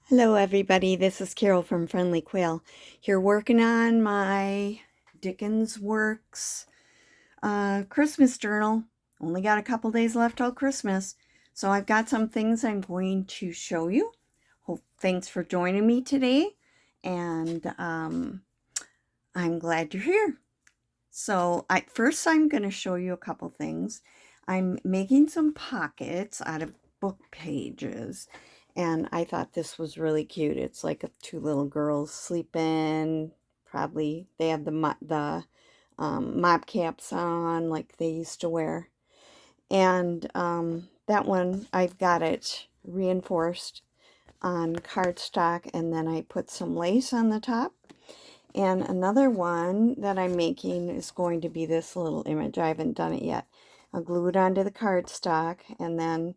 Hello everybody, this is Carol from Friendly Quail. Here working on my Dickens Works Christmas journal. Only got a couple days left till Christmas. So I've got some things I'm going to show you. Thanks for joining me today. And I'm glad you're here. So first I'm going to show you a couple things. I'm making some pockets out of book pages. And I thought this was really cute. It's like two little girls sleeping. Probably they have the mop caps on like they used to wear. And that one, I've got it reinforced on cardstock. And then I put some lace on the top. And another one that I'm making is going to be this little image. I haven't done it yet. I'll glue it onto the cardstock and then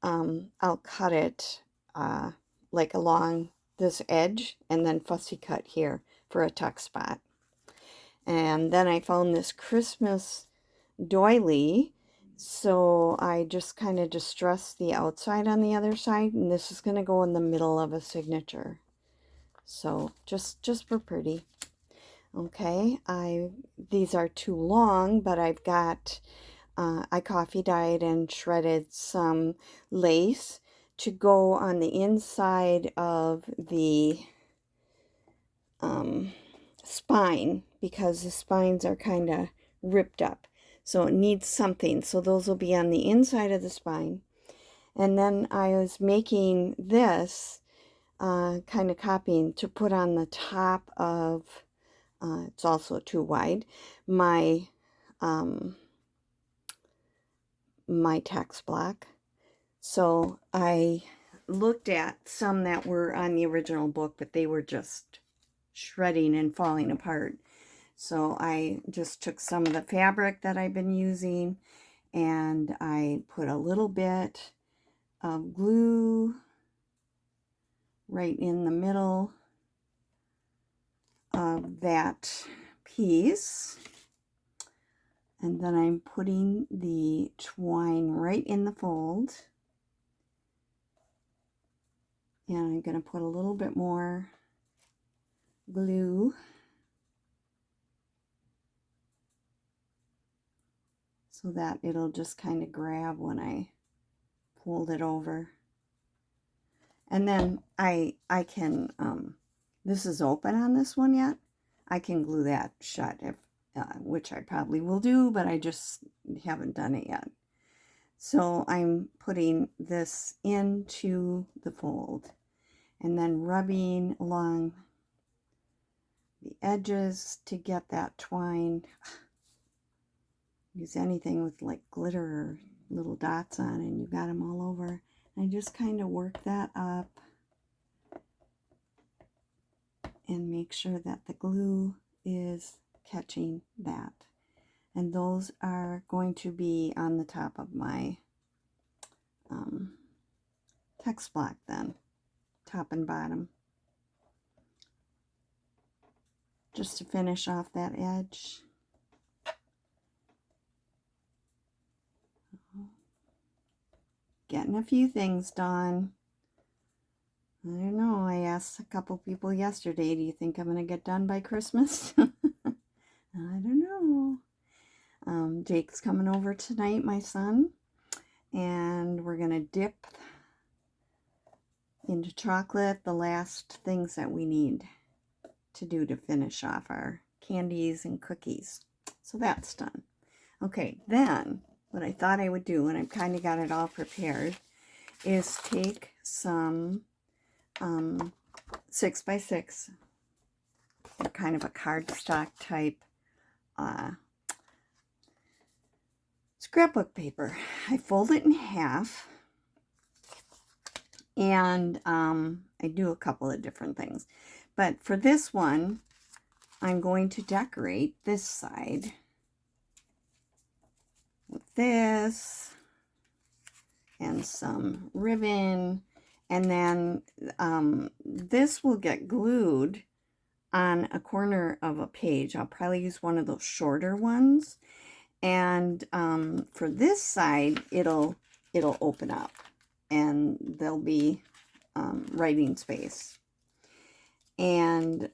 I'll cut it like along this edge and then fussy cut here for a tuck spot. And then I found this Christmas doily, so I just kind of distressed the outside on the other side, and this is going to go in the middle of a signature. So just for pretty. Okay, these are too long, but I've got I coffee dyed and shredded some lace to go on the inside of the spine, because the spines are kind of ripped up. So it needs something. So those will be on the inside of the spine. And then I was making this, kind of copying to put on the top of, it's also too wide, my text block. So I looked at some that were on the original book, but they were just shredding and falling apart. So I just took some of the fabric that I've been using and I put a little bit of glue right in the middle of that piece. And then I'm putting the twine right in the fold. And I'm going to put a little bit more glue so that it'll just kind of grab when I fold it over. And then I can, this is open on this one yet. I can glue that shut, if, which I probably will do, but I just haven't done it yet. So I'm putting this into the fold and then rubbing along the edges to get that twine. Use anything with like glitter or little dots on and you got them all over. I just kind of work that up and make sure that the glue is catching that. And those are going to be on the top of my text block then, top and bottom. Just to finish off that edge. Getting a few things done. I don't know, I asked a couple people yesterday, do you think I'm going to get done by Christmas? I don't know. Jake's coming over tonight, my son, and we're going to dip into chocolate the last things that we need to do to finish off our candies and cookies. So that's done. Okay, then what I thought I would do, and I've kind of got it all prepared, is take some 6x6, or kind of a cardstock type scrapbook paper. I fold it in half, and I do a couple of different things. But for this one, I'm going to decorate this side with this and some ribbon, and then this will get glued on a corner of a page. I'll probably use one of those shorter ones, and for this side it'll open up and there'll be writing space. And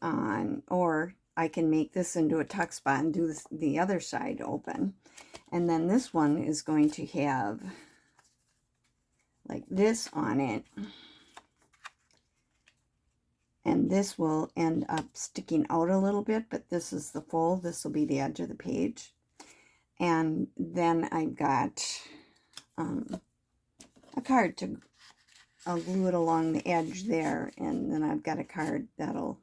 or I can make this into a tuck spot and do this, the other side open. And then this one is going to have like this on it. And this will end up sticking out a little bit, but this is the fold. This will be the edge of the page. And then I've got a card to, I'll glue it along the edge there, and then I've got a card that'll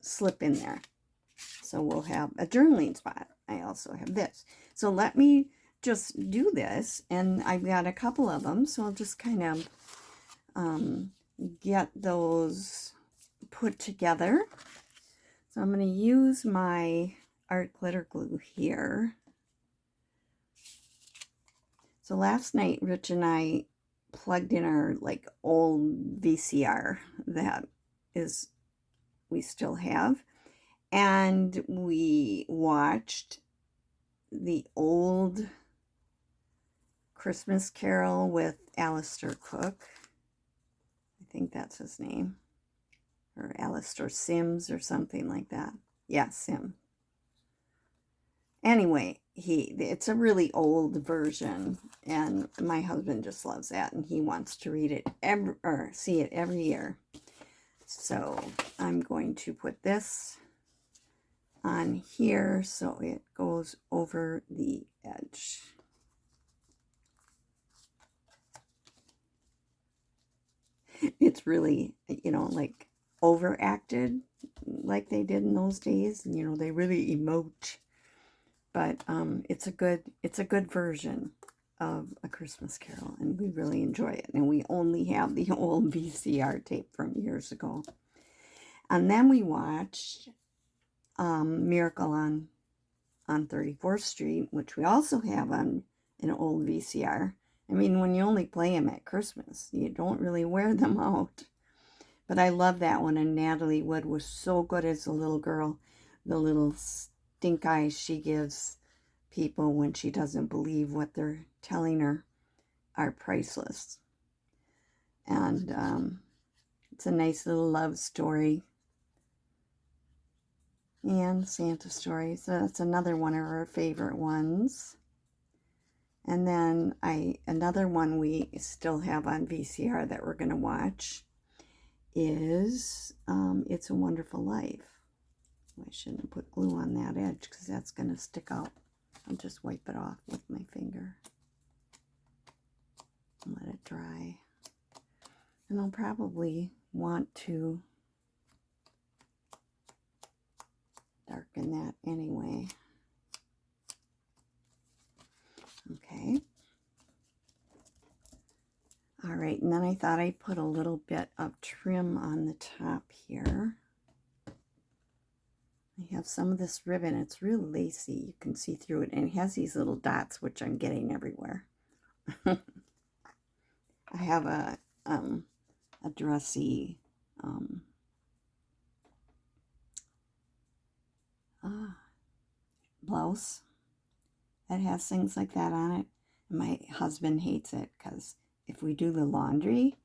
slip in there. So we'll have a journaling spot. I also have this. So let me just do this, and I've got a couple of them, so I'll just kind of get those put together. So I'm going to use my art glitter glue here. So last night, Rich and I plugged in our like old VCR that is we still have, and we watched the old Christmas Carol with Alistair Cook. I think that's his name, or Alistair Sims or something like that. Yeah, Sim. Anyway, it's a really old version, and my husband just loves that, and he wants to read it see it every year. So I'm going to put this on here so it goes over the edge. It's really, you know, like overacted like they did in those days. You know, they really emote. But it's a good version of A Christmas Carol, and we really enjoy it. And we only have the old VCR tape from years ago. And then we watched Miracle on 34th Street, which we also have on an old VCR. I mean, when you only play them at Christmas, you don't really wear them out. But I love that one, and Natalie Wood was so good as a little girl. The little stink eyes she gives people when she doesn't believe what they're telling her are priceless. And it's a nice little love story and Santa story. So that's another one of our favorite ones. And then another one we still have on VCR that we're going to watch is It's a Wonderful Life. I shouldn't have put glue on that edge because that's going to stick out. I'll just wipe it off with my finger and let it dry. And I'll probably want to darken that anyway. Okay. All right, and then I thought I'd put a little bit of trim on the top here. I have some of this ribbon. It's real lacy. You can see through it, and it has these little dots, which I'm getting everywhere. I have a dressy blouse that has things like that on it. My husband hates it because if we do the laundry,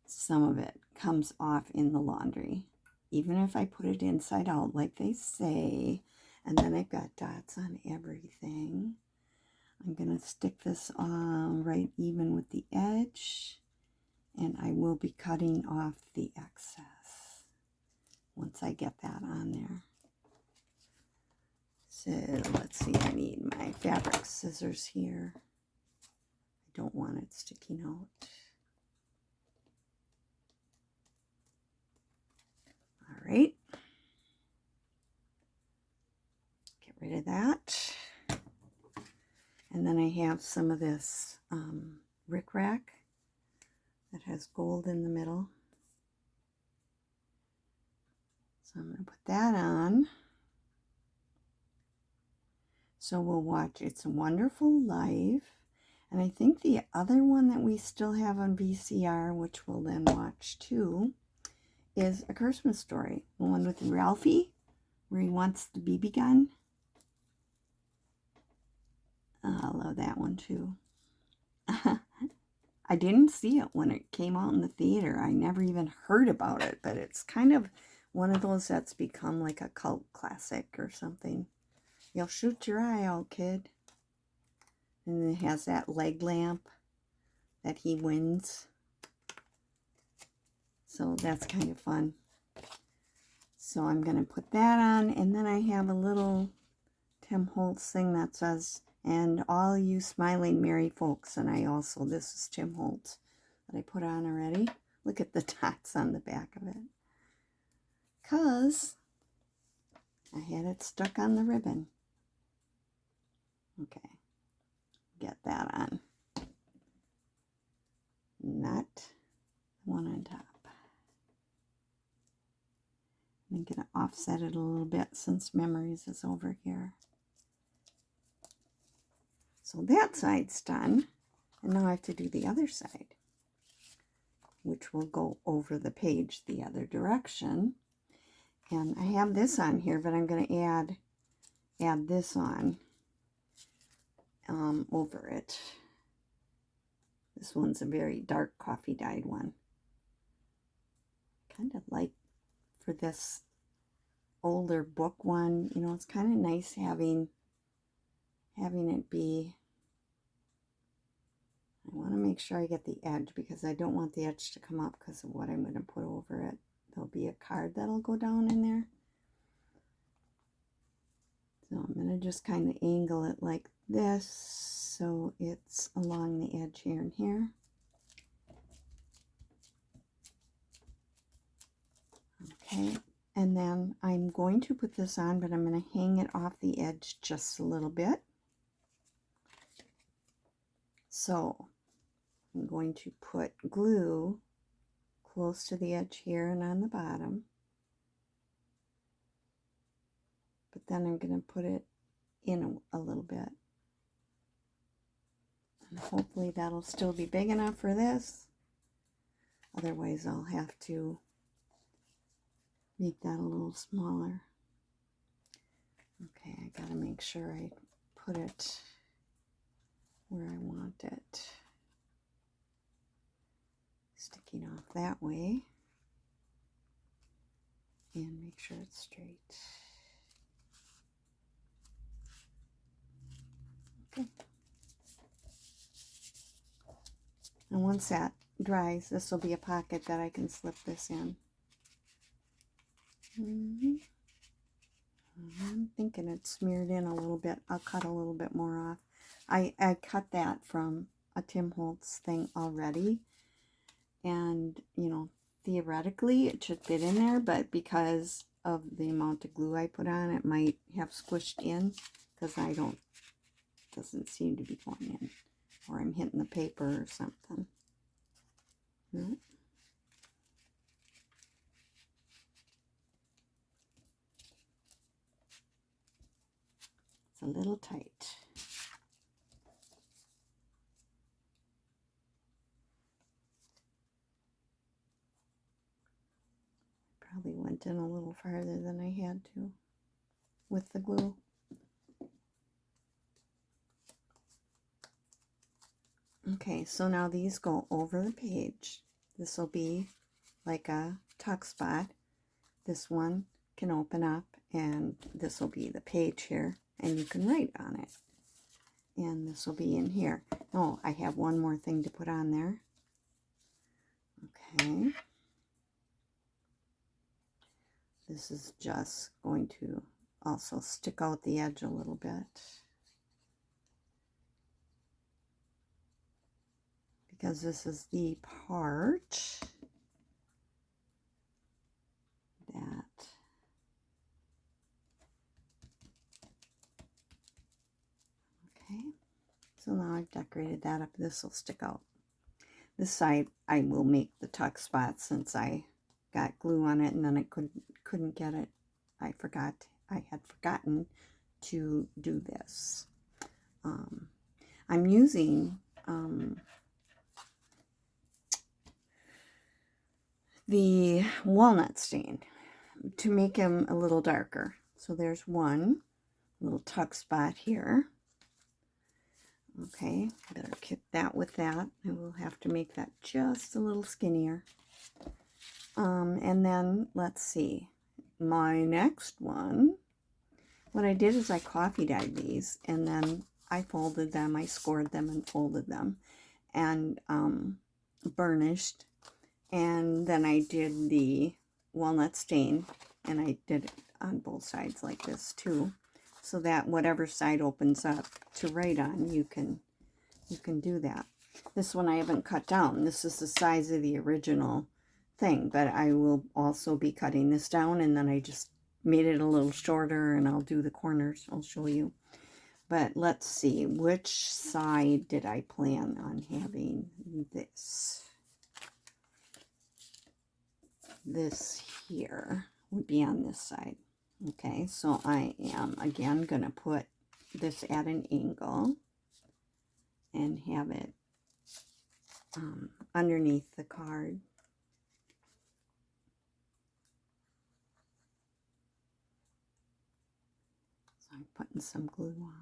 some of it comes off in the laundry, even if I put it inside out like they say. And then I've got dots on everything. I'm going to stick this on right even with the edge, and I will be cutting off the excess once I get that on there. So let's see, I need my fabric scissors here. I don't want it sticking out. All right. Get rid of that. And then I have some of this rickrack that has gold in the middle. So I'm going to put that on. So we'll watch It's a Wonderful Life. And I think the other one that we still have on VCR, which we'll then watch too, is A Christmas Story. The one with Ralphie, where he wants the BB gun. I love that one too. I didn't see it when it came out in the theater. I never even heard about it, but it's kind of one of those that's become like a cult classic or something. You'll shoot your eye out, kid. And it has that leg lamp that he wins. So that's kind of fun. So I'm going to put that on, and then I have a little Tim Holtz thing that says, "And all you smiling merry folks." And I also, this is Tim Holtz that I put on already. Look at the dots on the back of it. Because I had it stuck on the ribbon. Okay, get that on. Not the one on top. I'm going to offset it a little bit since Memories is over here. So that side's done. And now I have to do the other side, which will go over the page the other direction. And I have this on here, but I'm going to add this on over it. This one's a very dark coffee dyed one. Kind of like for this older book one, you know, it's kind of nice having it be, I want to make sure I get the edge because I don't want the edge to come up because of what I'm going to put over it. There'll be a card that'll go down in there. So I'm going to just kind of angle it like this so it's along the edge here and here. Okay, and then I'm going to put this on, but I'm going to hang it off the edge just a little bit. So I'm going to put glue close to the edge here and on the bottom. But then I'm going to put it in a little bit. And hopefully that'll still be big enough for this. Otherwise I'll have to make that a little smaller. Okay, I gotta make sure I put it where I want it. Sticking off that way. And make sure it's straight. Okay. And once that dries, this will be a pocket that I can slip this in. I'm thinking it's smeared in a little bit. I'll cut a little bit more off. I cut that from a Tim Holtz thing already. And, you know, theoretically it should fit in there, but because of the amount of glue I put on, it might have squished in because doesn't seem to be going in. Or I'm hitting the paper or something. No. It's a little tight. Probably went in a little farther than I had to with the glue. Okay, so now these go over the page. This will be like a tuck spot. This one can open up, and this will be the page here, and you can write on it. And this will be in here. Oh, I have one more thing to put on there. Okay. This is just going to also stick out the edge a little bit. Because this is the part that okay, so now I've decorated that up. This will stick out. This side I will make the tuck spot since I got glue on it and then I couldn't get it. I had forgotten to do this. I'm using the walnut stain to make him a little darker. So there's one little tuck spot here. Okay, better kit that with that. I will have to make that just a little skinnier. And then let's see, my next one, what I did is I coffee dyed these, and then I folded them, I scored them and folded them, and burnished, and then I did the walnut stain, and I did it on both sides like this too, so that whatever side opens up to write on, you can do that. This one I haven't cut down. This is the size of the original thing, but I will also be cutting this down, and then I just made it a little shorter, and I'll do the corners. I'll show you. But let's see, which side did I plan on having this? This here would be on this side. Okay, so I am again going to put this at an angle and have it underneath the card. So I'm putting some glue on.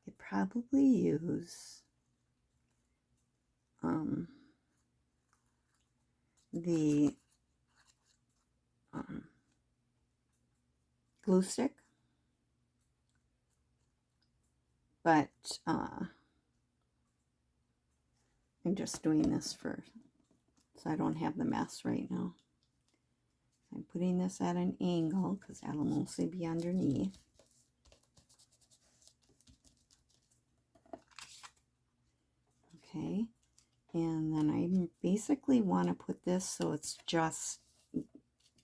Could probably use the glue stick, but I'm just doing this for, so I don't have the mess right now. I'm putting this at an angle because that'll mostly be underneath. Okay, and then I basically want to put this so it's just, you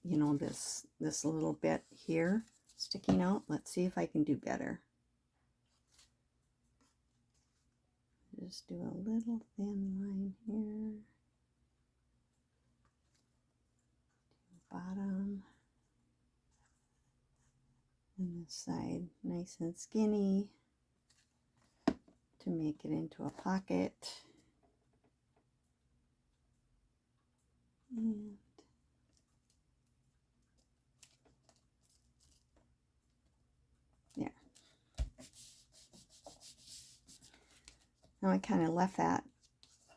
know, this little bit here sticking out. Let's see if I can do better. Just do a little thin line here. Bottom. And this side nice and skinny to make it into a pocket. And there. Now I kind of left that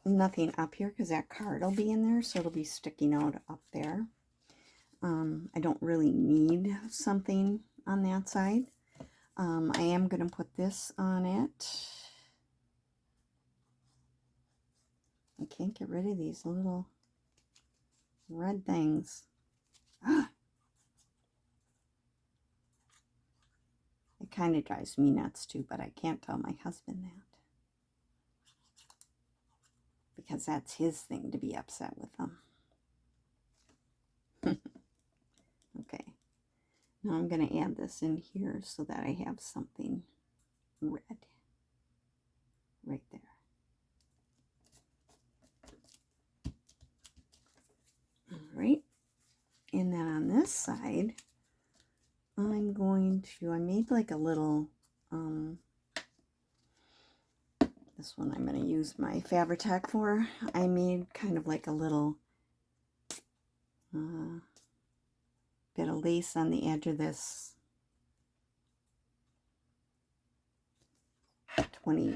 nothing up here because that card will be in there, so it'll be sticking out up there. I don't really need something on that side. I am going to put this on it. I can't get rid of these little red things. Ah! It kind of drives me nuts too, but I can't tell my husband that, because that's his thing to be upset with them. Okay, now I'm going to add this in here so that I have something red right there. All right, and then on this side, I'm going to, I made like a little, this one I'm going to use my Fabri-Tac for. I made kind of like a little bit of lace on the edge of this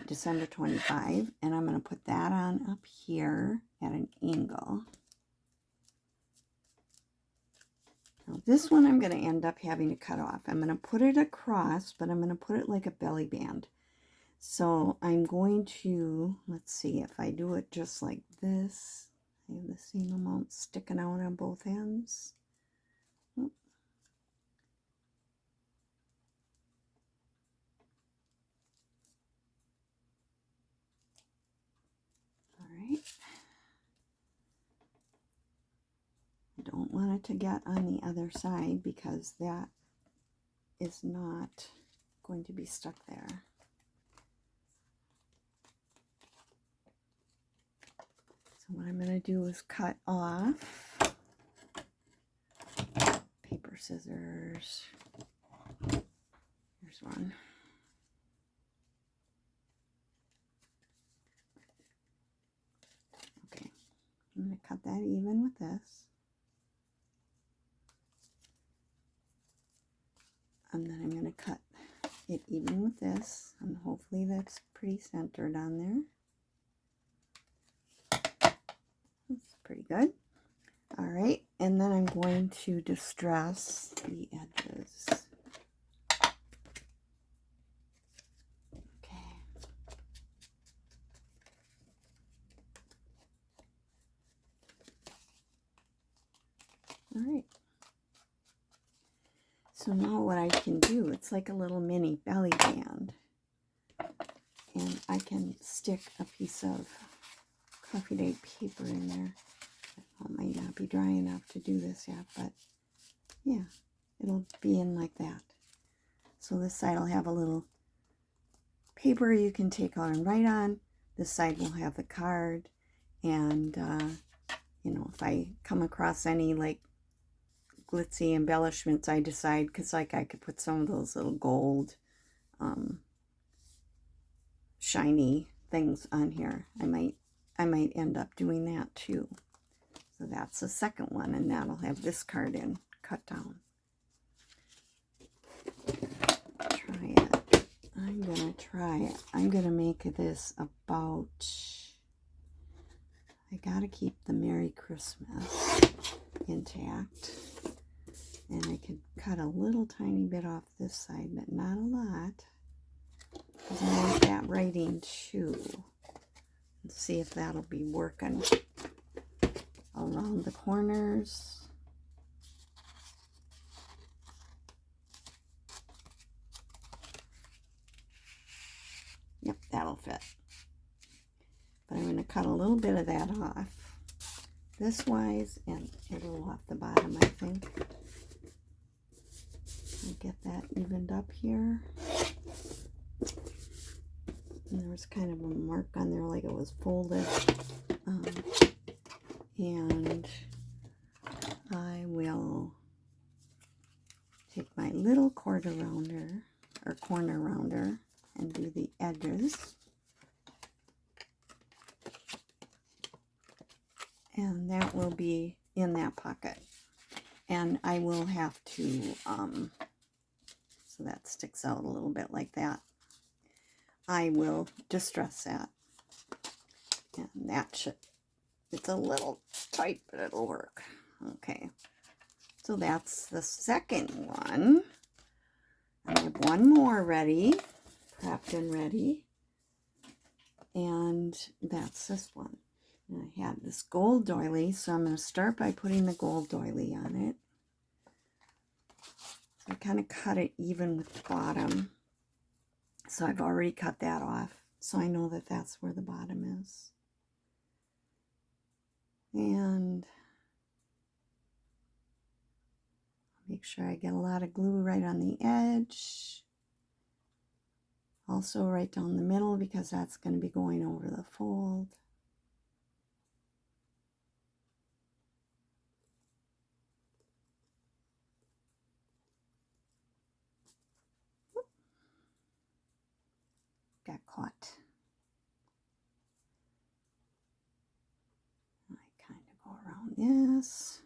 December 25, and I'm going to put that on up here at an angle. Now this one I'm going to end up having to cut off. I'm going to put it across, but I'm going to put it like a belly band. So I'm going to, let's see, if I do it just like this, I have the same amount sticking out on both ends. All right. I don't want it to get on the other side because that is not going to be stuck there. So what I'm going to do is cut off, paper, scissors, here's one. Okay, I'm going to cut that even with this. And then I'm going to cut it even with this, and hopefully that's pretty centered on there. That's pretty good. All right, and then I'm going to distress the edges. Okay. All right. So now what I can do, it's like a little mini belly band. And I can stick a piece of coffee date paper in there. It might not be dry enough to do this yet, but yeah, it'll be in like that. So this side will have a little paper you can take out and write on. This side will have the card. And, you know, if I come across any like glitzy embellishments, I decide, because like I could put some of those little gold shiny things on here. I might end up doing that too. So that's the second one, and that'll have this card in cut down. Try it. I'm gonna try it. I'm gonna make this about, I gotta keep the Merry Christmas intact. And I could cut a little tiny bit off this side, but not a lot. Because I want that writing too. Let's see if that'll be working around the corners. Yep, that'll fit. But I'm going to cut a little bit of that off this wise and a little off the bottom, I think. I'll get that evened up here. And there was kind of a mark on there like it was folded. And I will take my little quarter rounder or corner rounder and do the edges. And that will be in that pocket. And I will have to, so that sticks out a little bit like that. I will distress that. And that should, it's a little tight, but it'll work. Okay. So that's the second one. I have one more ready, prepped and ready. And that's this one. And I have this gold doily, so I'm going to start by putting the gold doily on it. So I kind of cut it even with the bottom. So I've already cut that off, so I know that that's where the bottom is. And make sure I get a lot of glue right on the edge. Also right down the middle, because that's going to be going over the fold. Got caught. I kind of go around this,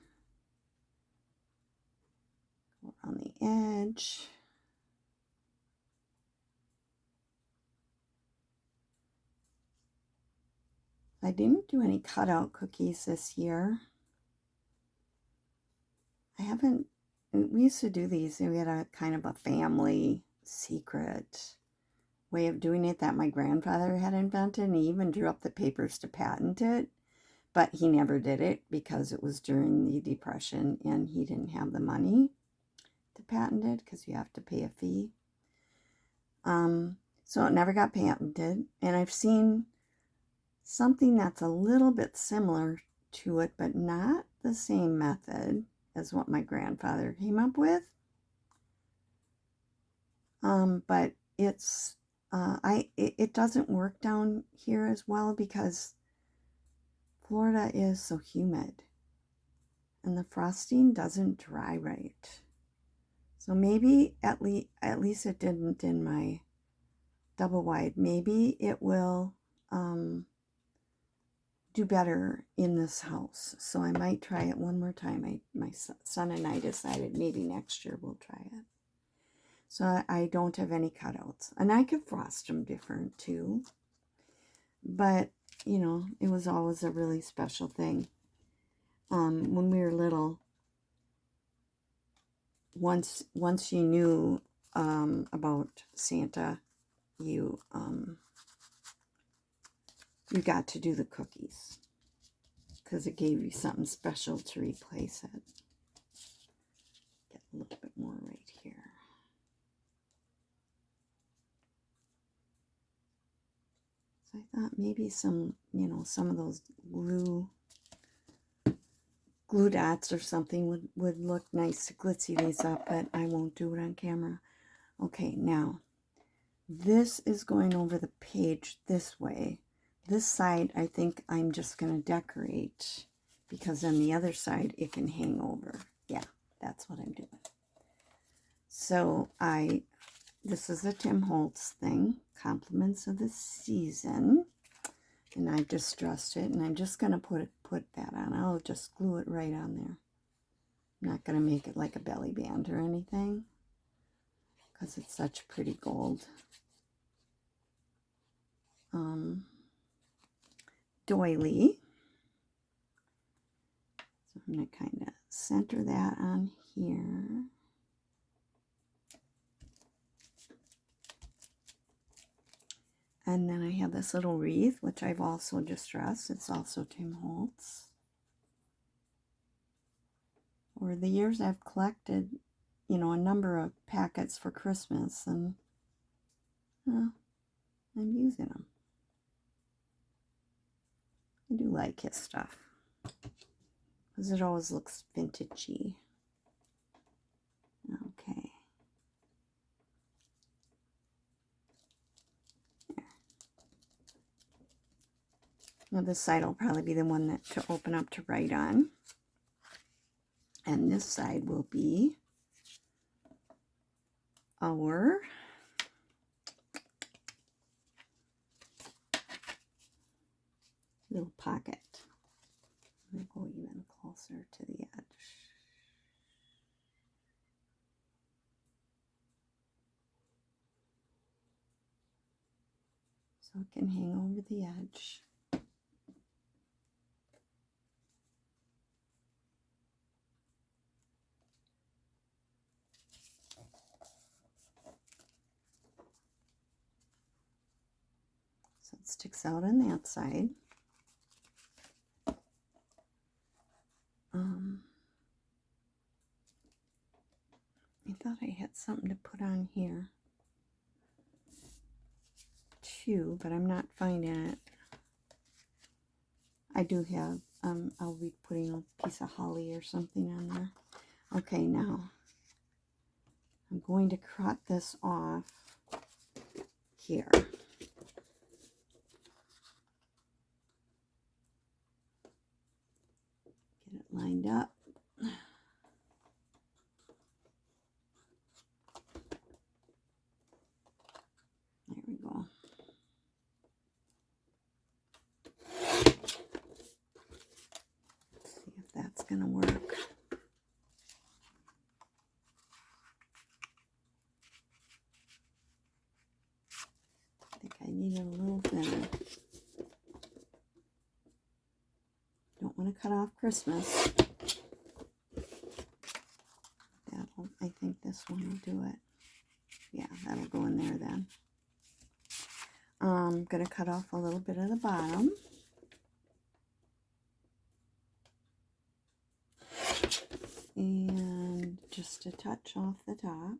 go around the edge. I didn't do any cutout cookies this year. I haven't, we used to do these, we had a kind of a family secret way of doing it that my grandfather had invented, and he even drew up the papers to patent it, but he never did it because it was during the Depression and he didn't have the money to patent it because you have to pay a fee. So it never got patented, and I've seen something that's a little bit similar to it, but not the same method as what my grandfather came up with. But it's it doesn't work down here as well because Florida is so humid and the frosting doesn't dry right. So maybe at least it didn't in my double wide. Maybe it will do better in this house. So I might try it one more time. My son and I decided maybe next year we'll try it. So I don't have any cutouts. And I could frost them different too. But, you know, it was always a really special thing. When we were little, once you knew about Santa, you got to do the cookies because it gave you something special to replace it. Get a little bit more right here. So I thought maybe some, you know, some of those glue dots or something would look nice to glitzy these up, but I won't do it on camera. Okay, now this is going over the page this way. This side, I think I'm just going to decorate because on the other side, it can hang over. Yeah, that's what I'm doing. So this is a Tim Holtz thing, Compliments of the Season. And I've distressed it, and I'm just going to put that on. I'll just glue it right on there. I'm not going to make it like a belly band or anything because it's such pretty gold. Doily. So I'm going to kind of center that on here. And then I have this little wreath, which I've also distressed. It's also Tim Holtz. Over the years, I've collected, you know, a number of packets for Christmas, and I'm using them. I do like his stuff because it always looks vintagey. Okay. There. Now this side will probably be the one that to open up to write on. And this side will be our little pocket. I'm going to go even closer to the edge. So it can hang over the edge. So it sticks out on that side. I thought I had something to put on here too, but I'm not finding it. I do have, I'll be putting a piece of holly or something on there. Okay, now I'm going to cut this off here. Get it lined up. There we go. Let's see if that's going to work. I think I need it a little thinner. Don't want to cut off Christmas. I think this one will do it. Yeah, that'll go in there then. I'm going to cut off a little bit of the bottom. And just a touch off the top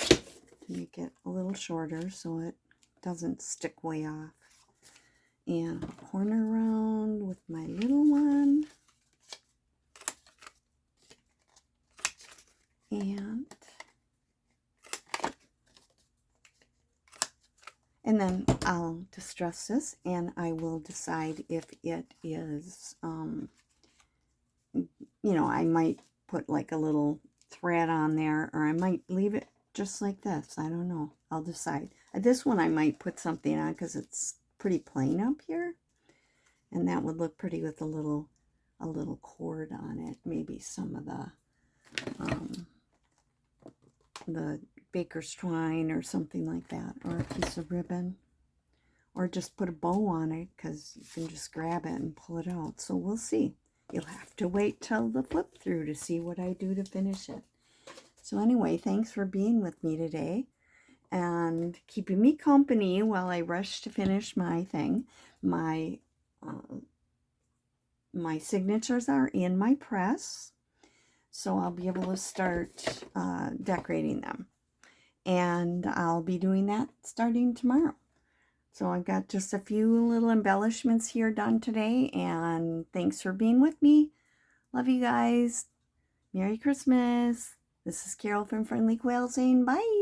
to make it a little shorter so it doesn't stick way off. And I'll corner around with my little one. And then I'll distress this and I will decide if it is, you know, I might put like a little thread on there, or I might leave it just like this. I don't know. I'll decide. This one I might put something on because it's pretty plain up here. And that would look pretty with a little cord on it. Maybe some of the baker's twine or something like that, or a piece of ribbon, or just put a bow on it because you can just grab it and pull it out. So we'll see. You'll have to wait till the flip through to see what I do to finish it. So anyway, thanks for being with me today and keeping me company while I rush to finish my thing. My signatures are in my press, so I'll be able to start decorating them. And I'll be doing that starting tomorrow. So I've got just a few little embellishments here done today, and thanks for being with me. Love you guys. Merry Christmas. This is Carol from Friendly Quail saying bye.